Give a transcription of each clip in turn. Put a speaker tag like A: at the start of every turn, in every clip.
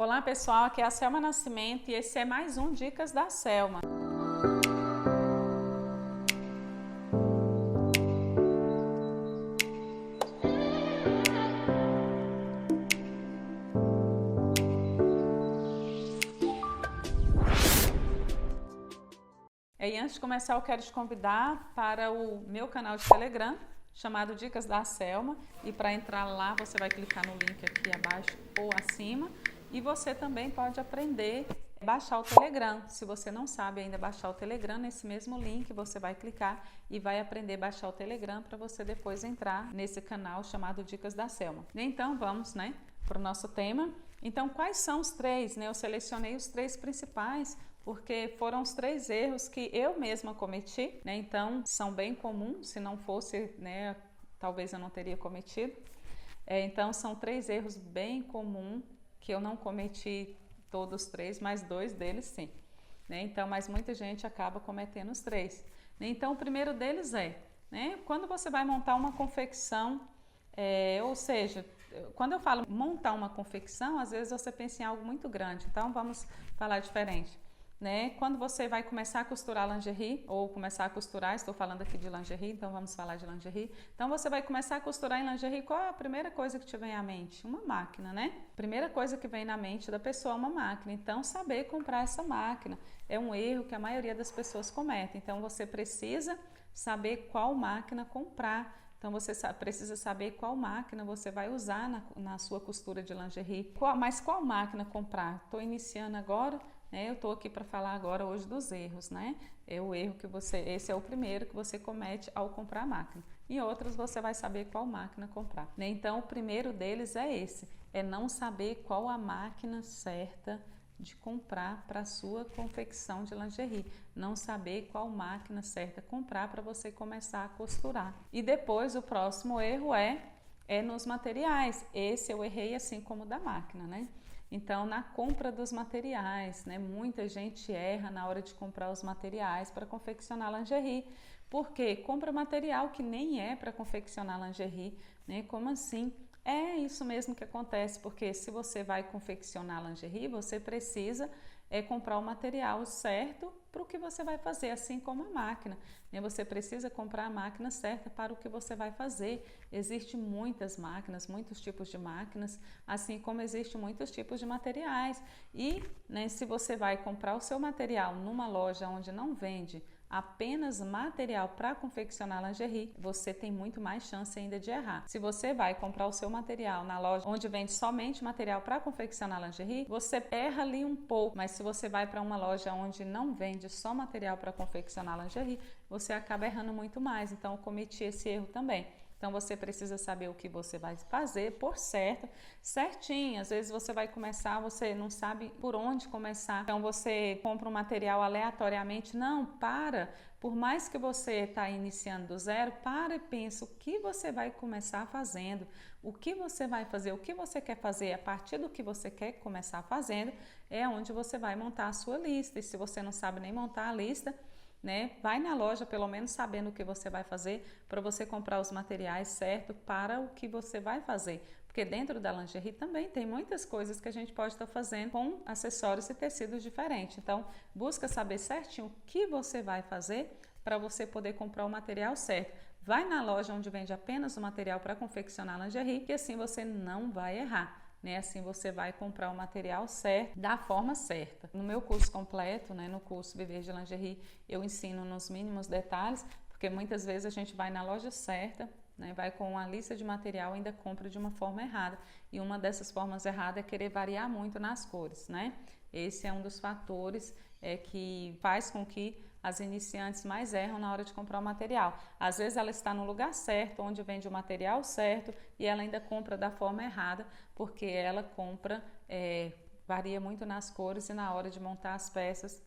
A: Olá pessoal, aqui é a Selma Nascimento e esse é mais um Dicas da Selma. E antes de começar eu quero te convidar para o meu canal de Telegram, chamado Dicas da Selma, e para entrar lá você vai clicar no link aqui abaixo ou acima e você também pode aprender a baixar o Telegram. Se você não sabe ainda baixar o Telegram, nesse mesmo link você vai clicar e vai aprender a baixar o Telegram para você depois entrar nesse canal chamado Dicas da Selma. Então vamos, para o nosso tema. Então quais são os três? Eu selecionei os três principais porque foram os três erros que eu mesma cometi, então são bem comuns, se não fosse, talvez eu não teria cometido. Então são três erros bem comuns que eu não cometi todos os três, mas dois deles sim. Então, mas muita gente acaba cometendo os três. Então o primeiro deles quando você vai montar uma confecção, ou seja, quando eu falo montar uma confecção, às vezes você pensa em algo muito grande, então vamos falar diferente. Quando você vai começar a costurar lingerie, ou começar a costurar, estou falando aqui de lingerie, então vamos falar de lingerie. Então você vai começar a costurar em lingerie, qual é a primeira coisa que te vem à mente? Uma máquina, Primeira coisa que vem na mente da pessoa é uma máquina, então saber comprar essa máquina é um erro que a maioria das pessoas comete. Então você precisa saber qual máquina comprar. Então você precisa saber qual máquina você vai usar na sua costura de lingerie. Mas qual máquina comprar? Estou iniciando agora. Eu estou aqui para falar agora hoje dos erros, É o erro que esse é o primeiro que você comete ao comprar a máquina. Em outros você vai saber qual máquina comprar. Então o primeiro deles é esse, é não saber qual a máquina certa de comprar para a sua confecção de lingerie. Não saber qual máquina certa comprar para você começar a costurar. E depois o próximo erro é nos materiais. Esse eu errei assim como o da máquina, Então, na compra dos materiais, muita gente erra na hora de comprar os materiais para confeccionar lingerie. Por quê? Compra material que nem é para confeccionar lingerie, Como assim? É isso mesmo que acontece, porque se você vai confeccionar lingerie, você precisa comprar o material certo para o que você vai fazer, assim como a máquina. Você precisa comprar a máquina certa para o que você vai fazer. Existem muitas máquinas, muitos tipos de máquinas, assim como existem muitos tipos de materiais. E se você vai comprar o seu material numa loja onde não vende apenas material para confeccionar lingerie, você tem muito mais chance ainda de errar. Se você vai comprar o seu material na loja onde vende somente material para confeccionar lingerie, você erra ali um pouco, mas se você vai para uma loja onde não vende só material para confeccionar lingerie, você acaba errando muito mais. Então eu cometi esse erro também. Então você precisa saber o que você vai fazer por certinho. Às vezes você vai começar, você não sabe por onde começar. Então você compra um material aleatoriamente. Não, por mais que você está iniciando do zero, para e pensa o que você vai começar fazendo, o que você vai fazer, o que você quer fazer. A partir do que você quer começar fazendo é onde você vai montar a sua lista. E se você não sabe nem montar a lista, vai na loja pelo menos sabendo o que você vai fazer para você comprar os materiais certos para o que você vai fazer. Porque dentro da lingerie também tem muitas coisas que a gente pode estar fazendo com acessórios e tecidos diferentes. Então, busca saber certinho o que você vai fazer para você poder comprar o material certo. Vai na loja onde vende apenas o material para confeccionar lingerie, que assim você não vai errar. Assim você vai comprar o material certo, da forma certa. No meu curso completo, no curso Viver de Lingerie, eu ensino nos mínimos detalhes, porque muitas vezes a gente vai na loja certa, vai com uma lista de material e ainda compra de uma forma errada. E uma dessas formas erradas é querer variar muito nas cores, Esse é um dos fatores que faz com que as iniciantes mais erram na hora de comprar o material. Às vezes ela está no lugar certo, onde vende o material certo, e ela ainda compra da forma errada, porque ela compra, varia muito nas cores e na hora de montar as peças,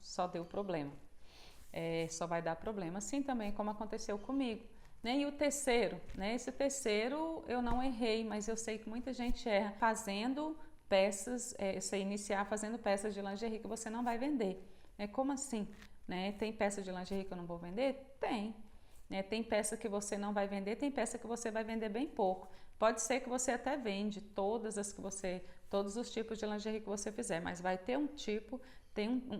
A: só deu problema. Só vai dar problema. Assim também como aconteceu comigo. E o terceiro, esse terceiro eu não errei, mas eu sei que muita gente erra fazendo peças, você iniciar fazendo peças de lingerie que você não vai vender. Como assim? Tem peça de lingerie que eu não vou vender? Tem. Tem peça que você não vai vender, tem peça que você vai vender bem pouco. Pode ser que você até vende todos os tipos de lingerie que você fizer, mas vai ter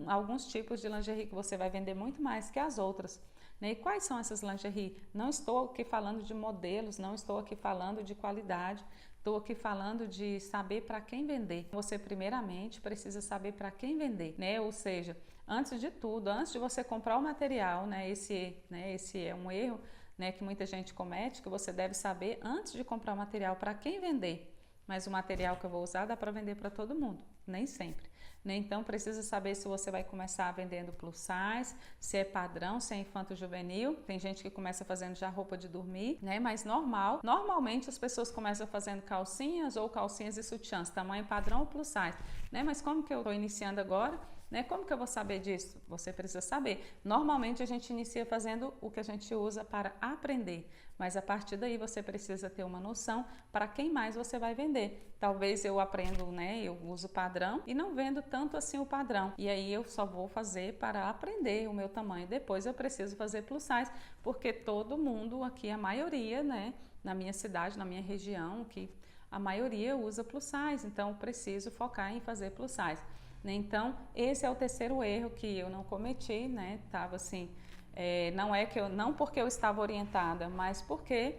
A: alguns tipos de lingerie que você vai vender muito mais que as outras. E quais são essas lingerie? Não estou aqui falando de modelos, não estou aqui falando de qualidade, estou aqui falando de saber para quem vender. Você primeiramente precisa saber para quem vender, né? Ou seja, antes de tudo, antes de você comprar o material, né? Esse é um erro, né, que muita gente comete, que você deve saber antes de comprar o material para quem vender. Mas o material que eu vou usar dá para vender para todo mundo, nem sempre. Então precisa saber se você vai começar vendendo plus size, se é padrão, se é infanto-juvenil. Tem gente que começa fazendo já roupa de dormir, né? Mas normalmente as pessoas começam fazendo calcinhas ou calcinhas e sutiãs, tamanho padrão ou plus size, né? Mas como que eu estou iniciando agora? Né? Como que eu vou saber disso? Você precisa saber. Normalmente a gente inicia fazendo o que a gente usa para aprender, mas a partir daí você precisa ter uma noção para quem mais você vai vender. Talvez eu aprendo, né? Eu uso padrão e não vendo tanto assim o padrão. E aí eu só vou fazer para aprender o meu tamanho. Depois eu preciso fazer plus size, porque todo mundo aqui, a maioria, né? Na minha cidade, na minha região, que a maioria usa plus size. Então eu preciso focar em fazer plus size. Então, esse é o terceiro erro que eu não cometi, né? Tava assim, não porque eu estava orientada, mas porque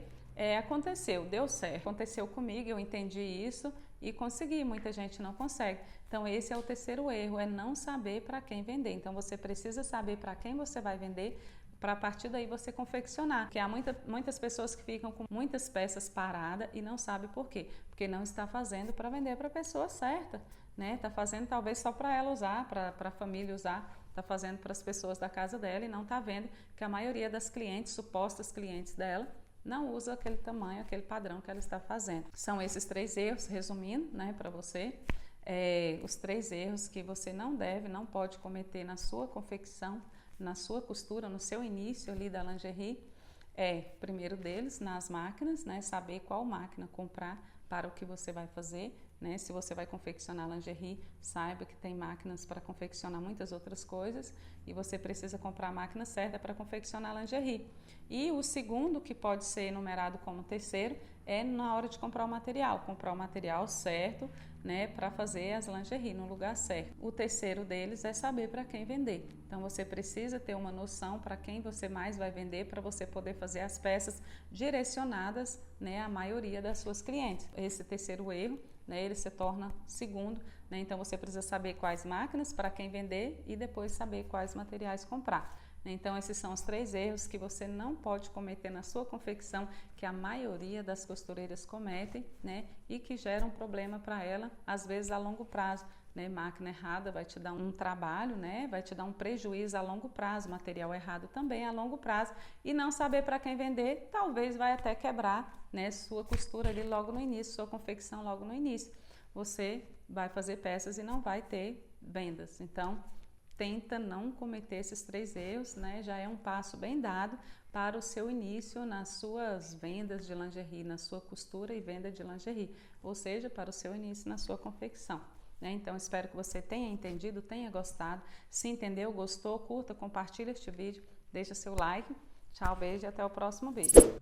A: aconteceu, deu certo. Aconteceu comigo, eu entendi isso e consegui. Muita gente não consegue. Então, esse é o terceiro erro, é não saber para quem vender. Então, você precisa saber para quem você vai vender, para a partir daí você confeccionar. Porque há muitas pessoas que ficam com muitas peças paradas e não sabem por quê. Porque não está fazendo para vender para a pessoa certa, né? Está fazendo talvez só para ela usar, para a família usar, está fazendo para as pessoas da casa dela e não está vendo que a maioria das clientes, supostas clientes dela, não usa aquele tamanho, aquele padrão que ela está fazendo. São esses 3 erros, resumindo, né, para você. Os 3 erros que você não pode cometer na sua confecção, na sua costura, no seu início ali da lingerie. Primeiro deles, nas máquinas, né, saber qual máquina comprar para o que você vai fazer, né? Se você vai confeccionar lingerie, saiba que tem máquinas para confeccionar muitas outras coisas e você precisa comprar a máquina certa para confeccionar lingerie. E o segundo, que pode ser enumerado como terceiro, é na hora de comprar o material certo, né, para fazer as lingerie no lugar certo. O terceiro deles é saber para quem vender. Então você precisa ter uma noção para quem você mais vai vender, para você poder fazer as peças direcionadas, né, à maioria das suas clientes. Esse terceiro erro, né, ele se torna segundo, né? Então você precisa saber quais máquinas para quem vender e depois saber quais materiais comprar. Então esses são os 3 erros que você não pode cometer na sua confecção, que a maioria das costureiras cometem, né? E que geram problema para ela, às vezes a longo prazo, né? Máquina errada vai te dar um trabalho, né? Vai te dar um prejuízo a longo prazo, material errado também a longo prazo, e não saber para quem vender, talvez vai até quebrar, né, sua costura ali logo no início, sua confecção logo no início. Você vai fazer peças e não vai ter vendas. Então, tenta não cometer esses 3 erros, né? Já é um passo bem dado para o seu início nas suas vendas de lingerie, na sua costura e venda de lingerie, ou seja, para o seu início na sua confecção, né? Então, espero que você tenha entendido, tenha gostado. Se entendeu, gostou, curta, compartilha este vídeo, deixa seu like. Tchau, beijo e até o próximo vídeo.